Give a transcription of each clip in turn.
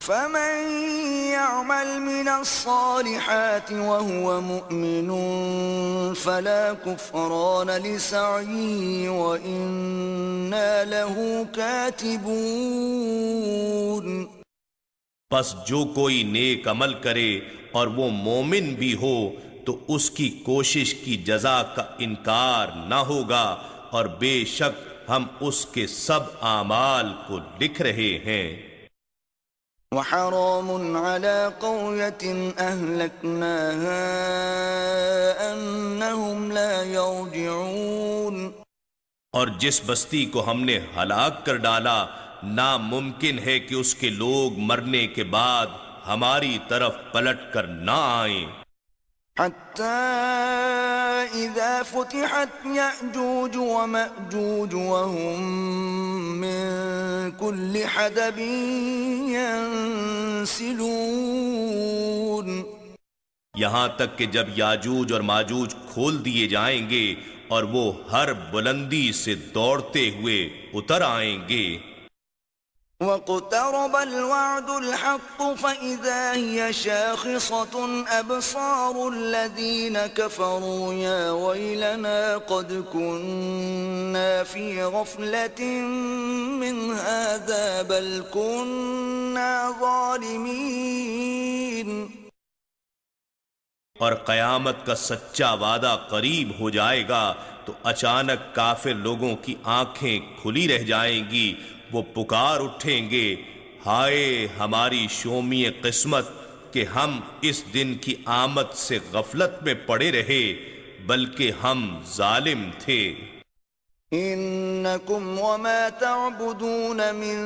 فمن يعمل من الصالحات وهو مؤمن فلا كفران لسعيه وإنا له كاتبون۔ پس جو کوئی نیک عمل کرے اور وہ مومن بھی ہو تو اس کی کوشش کی جزا کا انکار نہ ہوگا، اور بے شک ہم اس کے سب اعمال کو لکھ رہے ہیں۔ وحرام على قرية أهلكناها أنهم لا يرجعون۔ اور جس بستی کو ہم نے ہلاک کر ڈالا ناممکن ہے کہ اس کے لوگ مرنے کے بعد ہماری طرف پلٹ کر نہ آئیں۔ حتى إذا فتحت يأجوج ومأجوج وهم من كل حدب ينسلون۔ یہاں تک کہ جب یاجوج اور ماجوج کھول دیے جائیں گے اور وہ ہر بلندی سے دوڑتے ہوئے اتر آئیں گے۔ واقترب الوعد الحق فإذا هي شاخصة أبصار الذين كفروا يا ويلنا قد كنا في غفلة من هذا بل كنا ظالمين۔ اور قیامت کا سچا وعدہ قریب ہو جائے گا تو اچانک کافر لوگوں کی آنکھیں کھلی رہ جائیں گی، وہ پکار اٹھیں گے، ہائے ہماری شومی قسمت کہ ہم اس دن کی آمد سے غفلت میں پڑے رہے بلکہ ہم ظالم تھے۔ انکم وما تعبدون من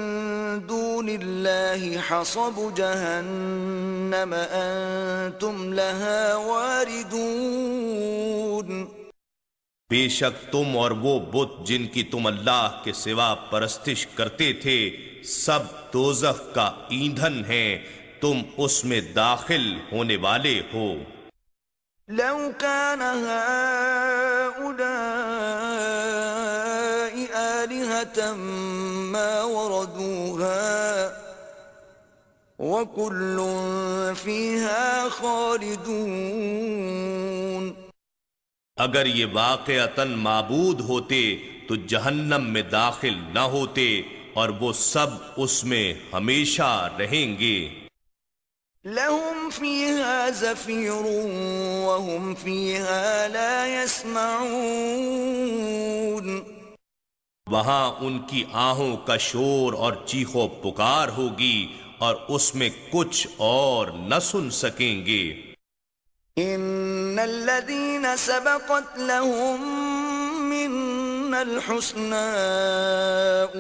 دون اللہ حصب جہنم انتم لها واردون۔ بے شک تم اور وہ بت جن کی تم اللہ کے سوا پرستش کرتے تھے سب دوزخ کا ایندھن ہیں، تم اس میں داخل ہونے والے ہو۔ لو كان هؤلاء آلهة ما وردوها وكل فيها خالدون۔ اگر یہ واقعتاً معبود ہوتے تو جہنم میں داخل نہ ہوتے اور وہ سب اس میں ہمیشہ رہیں گے۔ لهم فيها زفير وهم فيها لا يسمعون۔ وہاں ان کی آہوں کا شور اور چیخ و پکار ہوگی اور اس میں کچھ اور نہ سن سکیں گے۔ ان الذين سبقت لهم منا الحسنى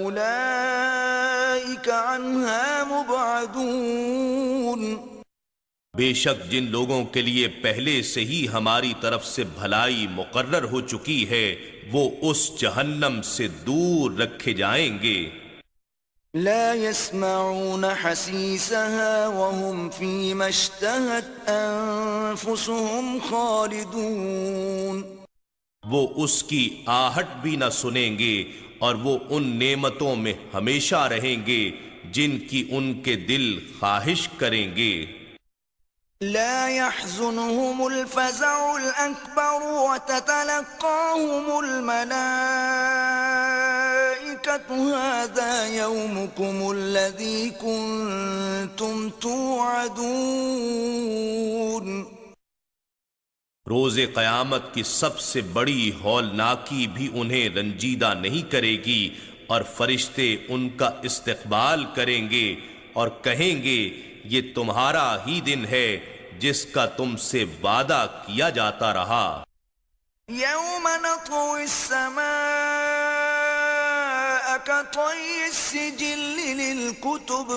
اولئك عنها مبعدون۔ بے شک جن لوگوں کے لیے پہلے سے ہی ہماری طرف سے بھلائی مقرر ہو چکی ہے وہ اس جہنم سے دور رکھے جائیں گے۔ لا يسمعون حسيسها وهم فيما اشتهت أنفسهم خالدون۔ وہ اس کی آہٹ بھی نہ سنیں گے اور وہ ان نعمتوں میں ہمیشہ رہیں گے جن کی ان کے دل خواہش کریں گے۔ لا يحزنهم الفزع الأكبر وتتلقاهم الملائكة هذا يومكم الذي كنتم توعدون۔ روز قیامت کی سب سے بڑی ہولناکی بھی انہیں رنجیدہ نہیں کرے گی، اور فرشتے ان کا استقبال کریں گے اور کہیں گے یہ تمہارا ہی دن ہے جس کا تم سے وعدہ کیا جاتا رہا۔ یوم نطوی السماء کطی السجل للکتب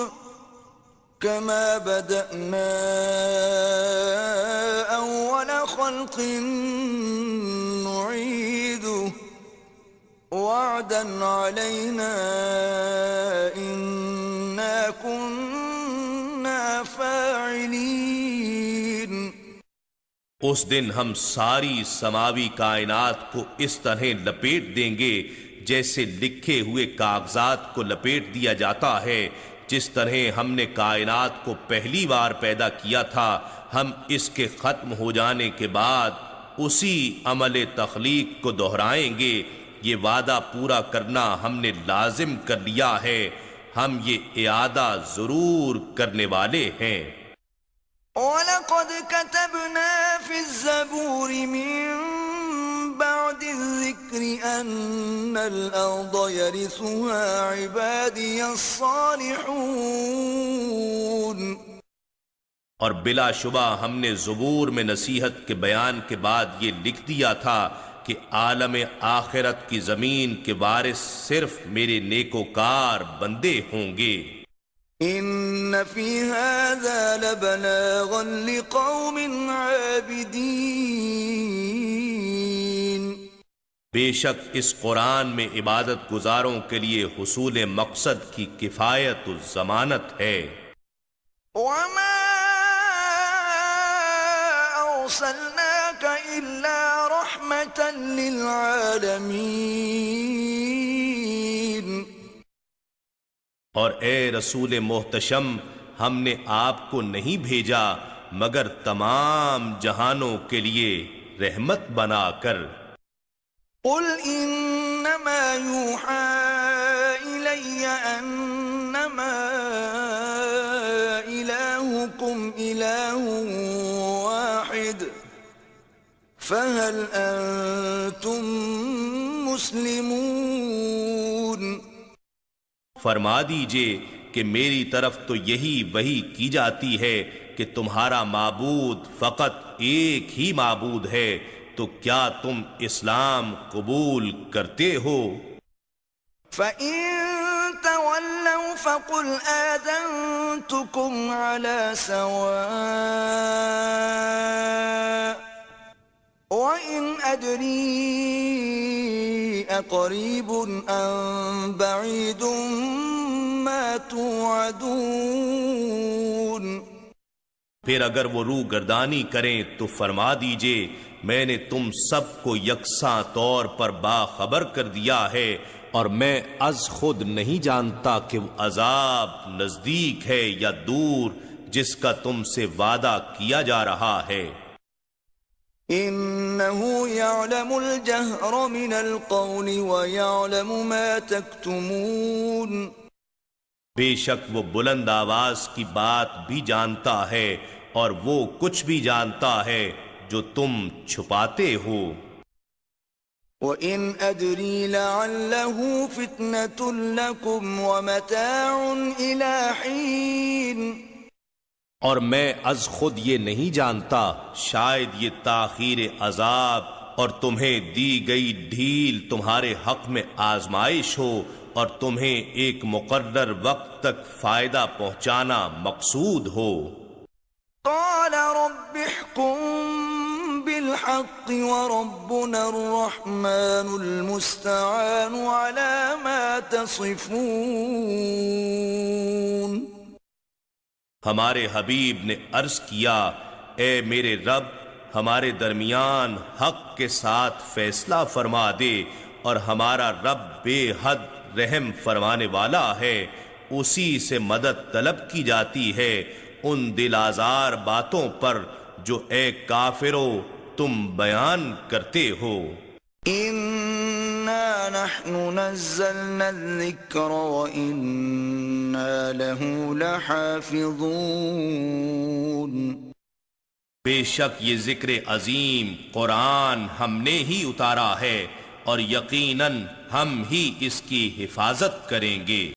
كما بدأنا أول خلق نعيده وعدا علينا إنا كنا فاعلين۔ اس دن ہم ساری سماوی کائنات کو اس طرح لپیٹ دیں گے جیسے لکھے ہوئے کاغذات کو لپیٹ دیا جاتا ہے جس طرح ہم نے کائنات کو پہلی بار پیدا کیا تھا ہم اس کے ختم ہو جانے کے بعد اسی عمل تخلیق کو دہرائیں گے۔ یہ وعدہ پورا کرنا ہم نے لازم کر لیا ہے، ہم یہ اعادہ ضرور کرنے والے ہیں۔ وَلَقَدْ كَتَبْنَا فِي الزَّبُورِ مِن بَعْدِ الذِّكْرِ أَنَّ الْأَرْضَ يَرِثُهَا عِبَادِيَ الصَّالِحُونَ۔ اور بلا شبہ ہم نے زبور میں نصیحت کے بیان کے بعد یہ لکھ دیا تھا کہ عالم آخرت کی زمین کے وارث صرف میرے نیکوکار بندے ہوں گے۔ إِنَّ فِي هَذَا لَبَلَاغًا لِقَوْمٍ عَابِدِينَ۔ بے شک اس قرآن میں عبادت گزاروں کے لیے حصول مقصد کی کفایت و ضمانت ہے۔ وَمَا أَرْسَلْنَاكَ إِلَّا رَحْمَةً لِلْعَالَمِينَ۔ اور اے رسول محتشم ہم نے آپ کو نہیں بھیجا مگر تمام جہانوں کے لیے رحمت بنا کر۔ قُلْ إِنَّمَا يُوحَى إِلَيَّ أَنَّمَا إِلَٰهُكُمْ إِلَٰهٌ وَاحِدٌ فَهَلْ أَنتُم مُّسْلِمُونَ۔ فرما دیجئے کہ میری طرف تو یہی وحی کی جاتی ہے کہ تمہارا معبود فقط ایک ہی معبود ہے، تو کیا تم اسلام قبول کرتے ہو؟ فَإِن تَوَلَّوْا فَقُلْ آذَنتُكُمْ عَلَىٰ سَوَاءٍ وَإِنْ أَدْرِي أَقَرِيبٌ أَمْ بَعِيدٌ مَا تُوعَدُونَ۔ پھر اگر وہ روح گردانی کریں تو فرما دیجئے میں نے تم سب کو یکساں طور پر باخبر کر دیا ہے، اور میں از خود نہیں جانتا کہ وہ عذاب نزدیک ہے یا دور جس کا تم سے وعدہ کیا جا رہا ہے۔ إِنَّهُ يَعْلَمُ الْجَهْرَ مِنَ الْقَوْلِ وَيَعْلَمُ مَا تَكْتُمُونَ۔ بے شک وہ بلند آواز کی بات بھی جانتا ہے اور وہ کچھ بھی جانتا ہے جو تم چھپاتے ہو۔ وَإِنْ أَدْرِي لَعَلَّهُ فِتْنَةٌ لَكُمْ وَمَتَاعٌ إِلَىٰ حِينٍ۔ اور میں از خود یہ نہیں جانتا، شاید یہ تاخیر عذاب اور تمہیں دی گئی ڈھیل تمہارے حق میں آزمائش ہو اور تمہیں ایک مقرر وقت تک فائدہ پہنچانا مقصود ہو۔ قَالَ رَبِّ احْكُم بِالْحَقِّ وَرَبُّنَا الرَّحْمَٰنُ الْمُسْتَعَانُ عَلَىٰ مَا تَصِفُونَ۔ ہمارے حبیب نے عرض کیا، اے میرے رب ہمارے درمیان حق کے ساتھ فیصلہ فرما دے، اور ہمارا رب بے حد رحم فرمانے والا ہے، اسی سے مدد طلب کی جاتی ہے ان دل آزار باتوں پر جو اے کافرو تم بیان کرتے ہو۔ إِنَّا نَحْنُ نَزَّلْنَا الذِّكْرَ وَإِنَّا لَهُ لَحَافِظُونَ۔ بے شک یہ ذکر عظیم قرآن ہم نے ہی اتارا ہے اور یقیناً ہم ہی اس کی حفاظت کریں گے۔